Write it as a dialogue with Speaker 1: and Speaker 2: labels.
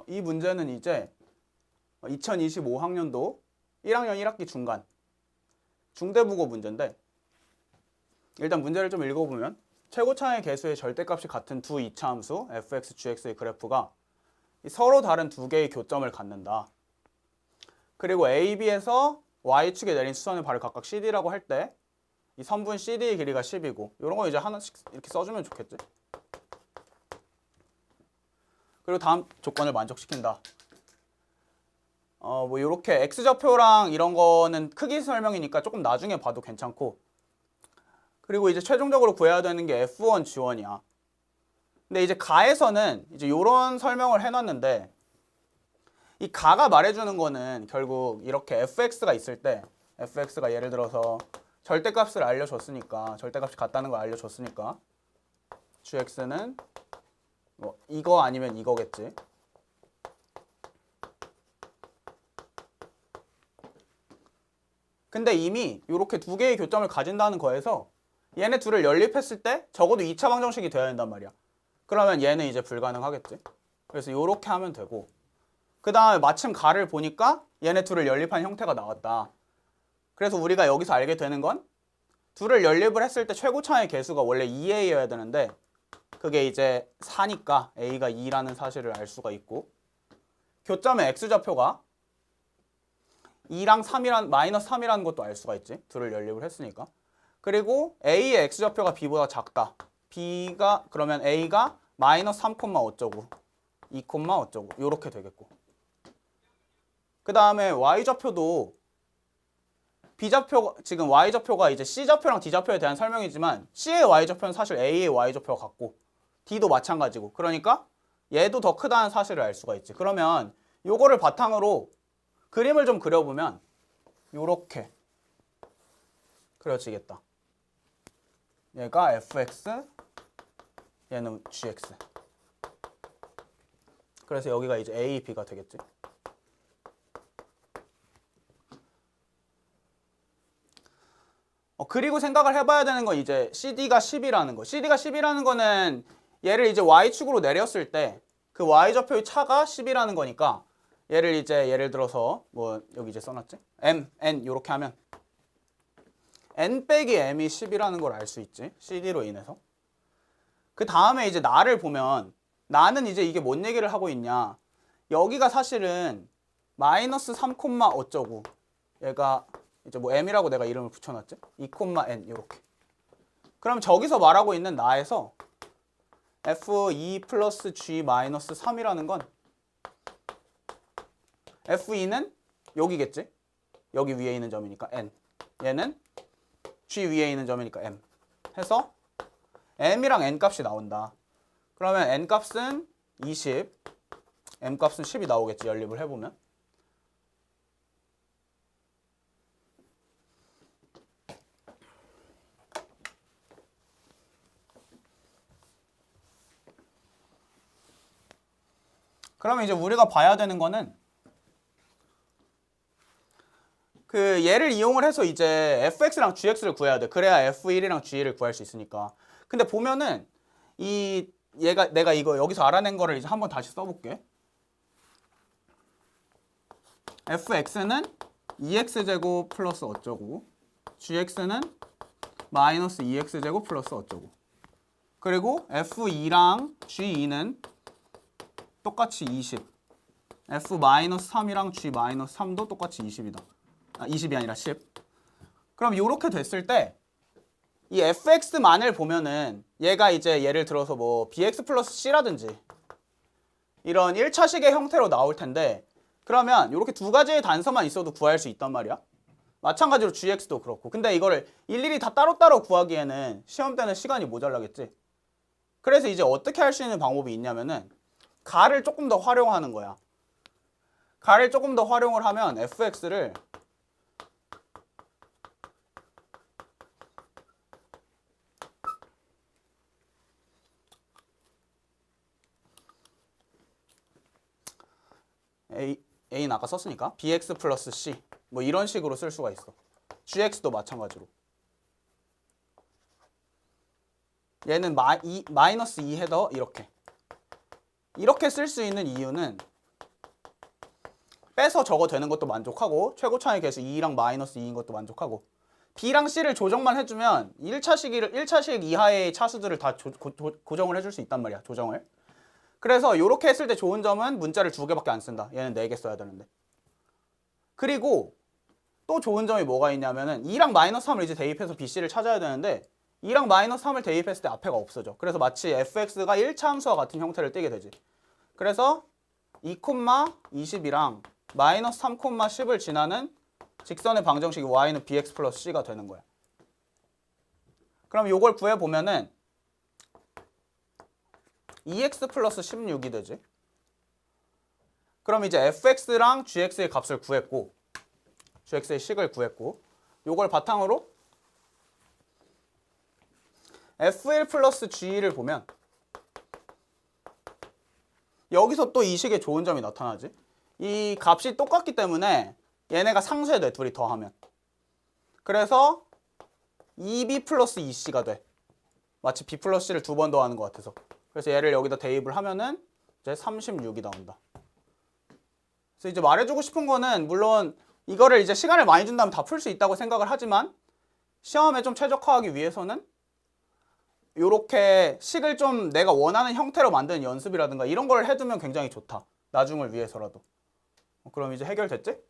Speaker 1: 이 문제는 이제 2025학년도 1학년 1학기 중간 중대국어 문제인데, 일단 문제를 좀 읽어보면 최고차의 개수의 절대값이 같은 두 이차함수 fx, gx의 그래프가 서로 다른 두 개의 교점을 갖는다. 그리고 A, B에서 Y축에 내린 수선의 발을 각각 CD라고 할 때 이 선분 CD의 길이가 10이고, 이런 거 이제 하나씩 이렇게 써주면 좋겠지. 그리고 다음 조건을 만족시킨다. 뭐 이렇게 X좌표랑 이런 거는 크기 설명이니까 조금 나중에 봐도 괜찮고, 그리고 이제 최종적으로 구해야 되는 게 F1, G1이야. 근데 이제 가에서는 이제 이런 설명을 해놨는데, 이 가가 말해주는 거는 결국 이렇게 fx가 있을 때, fx가 예를 들어서 절대값을 알려줬으니까, 절대값이 같다는 걸 알려줬으니까 gx는 뭐 이거 아니면 이거겠지. 근데 이미 이렇게 두 개의 교점을 가진다는 거에서 얘네 둘을 연립했을 때 적어도 2차 방정식이 되어야 된단 말이야. 그러면 얘는 이제 불가능하겠지. 그래서 이렇게 하면 되고, 그 다음에 마침 가를 보니까 얘네 둘을 연립한 형태가 나왔다. 그래서 우리가 여기서 알게 되는 건 둘을 연립을 했을 때 최고차의 개수가 원래 2a여야 되는데 그게 이제 4니까 a가 2라는 사실을 알 수가 있고, 교점의 x좌표가 2랑 3이란 마이너스 3이라는 것도 알 수가 있지. 둘을 연립을 했으니까. 그리고 a의 x좌표가 b보다 작다. b가 그러면 a가 마이너스 3, 어쩌고 2, 어쩌고 이렇게 되겠고, 그 다음에 y좌표도 b좌표, 지금 y좌표가 이제 c좌표랑 d좌표에 대한 설명이지만 c의 y좌표는 사실 a의 y좌표와 같고 d도 마찬가지고, 그러니까 얘도 더 크다는 사실을 알 수가 있지. 그러면 요거를 바탕으로 그림을 좀 그려보면 요렇게 그려지겠다. 얘가 fx, 얘는 gx. 그래서 여기가 이제 a, b가 되겠지. 그리고 생각을 해봐야 되는 건 이제 CD가 10이라는 거. CD가 10이라는 거는 얘를 이제 Y축으로 내렸을 때 그 Y좌표의 차가 10이라는 거니까, 얘를 이제 예를 들어서 뭐 여기 이제 써놨지? M, N 요렇게 하면 N 빼기 M이 10이라는 걸 알 수 있지. CD로 인해서. 그 다음에 이제 나를 보면 나는 이제 이게 뭔 얘기를 하고 있냐. 여기가 사실은 마이너스 3, 어쩌고, 얘가 이제 뭐 m이라고 내가 이름을 붙여놨지? 2, n 이렇게. 그럼 저기서 말하고 있는 나에서 f2 플러스 g 마이너스 3이라는 건 f2는 여기겠지? 여기 위에 있는 점이니까 n. 얘는 g 위에 있는 점이니까 m. 해서 m이랑 n 값이 나온다. 그러면 n 값은 20, m 값은 10이 나오겠지, 연립을 해보면. 그러면 이제 우리가 봐야 되는 거는 그 얘를 이용을 해서 이제 fx랑 gx를 구해야 돼. 그래야 f1이랑 g1을 구할 수 있으니까. 근데 보면은 이 얘가 내가 이거 여기서 알아낸 거를 이제 한번 다시 써볼게. fx는 2x제곱 플러스 어쩌고, gx는 마이너스 2x제곱 플러스 어쩌고, 그리고 f2랑 g2는 똑같이 20, f-3이랑 g-3도 똑같이 20이다. 20이 아니라 10. 그럼 이렇게 됐을 때 이 fx만을 보면은 얘가 이제 예를 들어서 뭐 bx 플러스 c라든지 이런 1차식의 형태로 나올 텐데, 그러면 이렇게 두 가지의 단서만 있어도 구할 수 있단 말이야. 마찬가지로 gx도 그렇고. 근데 이거를 일일이 다 따로따로 구하기에는 시험 때는 시간이 모자라겠지. 그래서 이제 어떻게 할 수 있는 방법이 있냐면은 가를 조금 더 활용하는 거야. 가를 조금 더 활용을 하면 fx를 A는 아까 썼으니까 bx 플러스 c 뭐 이런 식으로 쓸 수가 있어. gx도 마찬가지로. 얘는 마이너스 2 헤더 이렇게 쓸 수 있는 이유는 빼서 적어되는 것도 만족하고 최고차의 개수 2랑 마이너스 2인 것도 만족하고 B랑 C를 조정만 해주면 1차식 이하의 차수들을 다 고정을 해줄 수 있단 말이야. 조정을. 그래서 이렇게 했을 때 좋은 점은 문자를 2개밖에 안 쓴다. 얘는 4개 써야 되는데. 그리고 또 좋은 점이 뭐가 있냐면은 2랑 마이너스 3을 이제 대입해서 BC를 찾아야 되는데 2랑 마이너스 3을 대입했을 때 앞에가 없어져. 그래서 마치 fx가 1차 함수와 같은 형태를 띠게 되지. 그래서 2,20이랑 마이너스 3,10을 지나는 직선의 방정식이 y는 bx 플러스 c가 되는 거야. 그럼 이걸 구해보면은 2x 플러스 16이 되지. 그럼 이제 fx랑 gx의 값을 구했고 gx의 식을 구했고 요걸 바탕으로 f1 플러스 g1을 보면 여기서 또 이 식의 좋은 점이 나타나지. 이 값이 똑같기 때문에 얘네가 상쇄돼, 둘이 더하면. 그래서 2b 플러스 2c가 돼. 마치 b 플러스 c를 2번 더하는 것 같아서. 그래서 얘를 여기다 대입을 하면은 이제 36이 나온다. 그래서 이제 말해주고 싶은 거는 물론 이거를 이제 시간을 많이 준다면 다 풀 수 있다고 생각을 하지만 시험에 좀 최적화하기 위해서는 요렇게 식을 좀 내가 원하는 형태로 만드는 연습이라든가 이런 걸 해두면 굉장히 좋다. 나중을 위해서라도. 그럼 이제 해결됐지?